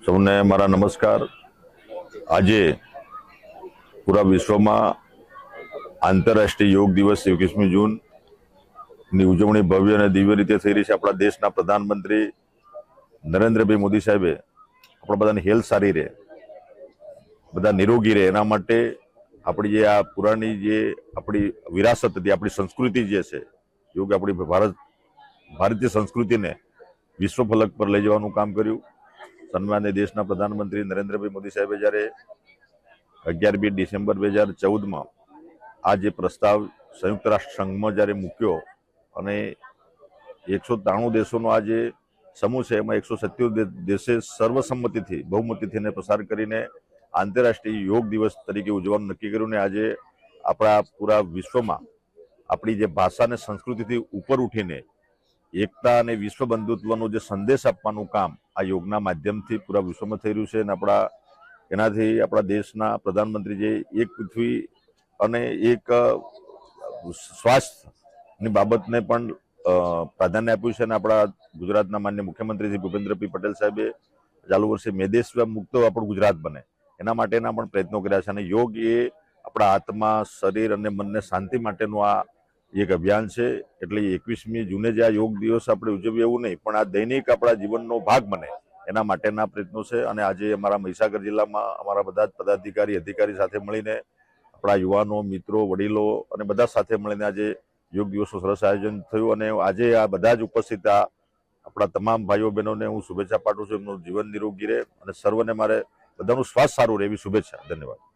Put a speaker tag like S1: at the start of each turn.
S1: સૌને મારા નમસ્કાર। આજે પૂરા વિશ્વમાં આંતરરાષ્ટ્રીય યોગ દિવસ 21મી જૂનની ઉજવણી ભવ્ય અને દિવ્ય રીતે થઈ રહી છે। આપણા દેશના પ્રધાનમંત્રી નરેન્દ્રભાઈ મોદી સાહેબે આપણા બધાની હેલ્થ સારી રહે, બધા નિરોગી રહે, એના માટે આપણી જે આ પુરાણી જે આપણી વિરાસત હતી, આપણી સંસ્કૃતિ જે છે, યોગ આપણી ભારતીય સંસ્કૃતિને વિશ્વ ફલક પર લઈ જવાનું કામ કર્યું। સન્માનીય દેશના પ્રધાનમંત્રી નરેન્દ્રભાઈ મોદી સાહેબે જ્યારે 11 ડિસેમ્બર 2014માં આ જે પ્રસ્તાવ સંયુક્ત રાષ્ટ્ર સંઘમાં જ્યારે મૂક્યો અને 193 દેશોનો આ જે સમૂહ છે એમાં 177 દેશે સર્વસંમતિથી બહુમતીથી એને પસાર કરીને આંતરરાષ્ટ્રીય યોગ દિવસ તરીકે ઉજવવાનું નક્કી કર્યું। ને આજે આપણા પૂરા વિશ્વમાં આપણી જે ભાષા અને સંસ્કૃતિથી ઉપર ઉઠીને એકતા અને વિશ્વ બંધુત્વનો જે સંદેશ આપવાનું કામ આ યોગના માધ્યમથી પૂરા વિશ્વમાં થઈ રહ્યું છે। અને એનાથી આપણા દેશના પ્રધાનમંત્રી જે એક પૃથ્વી અને એક સ્વાસ્થ્યની બાબતને પણ પ્રાધાન્ય આપ્યું છે। અને આપણા ગુજરાતના માનનીય મુખ્યમંત્રી શ્રી ભૂપેન્દ્રભાઈ પટેલ સાહેબે ચાલુ વર્ષે મેદેશ મુક્ત આપણું ગુજરાત બને એના માટેના પણ પ્રયત્નો કર્યા છે। અને યોગ એ આપણા આત્મા, શરીર અને મનને શાંતિ માટેનું આ એક અભિયાન છે। એટલે 21મી જૂને જે આ યોગ દિવસ આપણે ઉજવીએ એવું નહીં, પણ આ દૈનિક આપણા જીવનનો ભાગ બને એના માટેના પ્રયત્નો છે। અને આજે અમારા મહીસાગર જિલ્લામાં અમારા બધા જ પદાધિકારી અધિકારી સાથે મળીને આપણા યુવાનો, મિત્રો, વડીલો અને બધા સાથે મળીને આજે યોગ દિવસનું સરસ આયોજન થયું। અને આજે આ બધા જ ઉપસ્થિત આપણા તમામ ભાઈઓ બહેનોને હું શુભેચ્છા પાઠવું છું। એમનું જીવન નિરોગી રહે અને સર્વને મારે બધાનું સ્વાસ્થ્ય સારું રહે એવી શુભેચ્છા। ધન્યવાદ।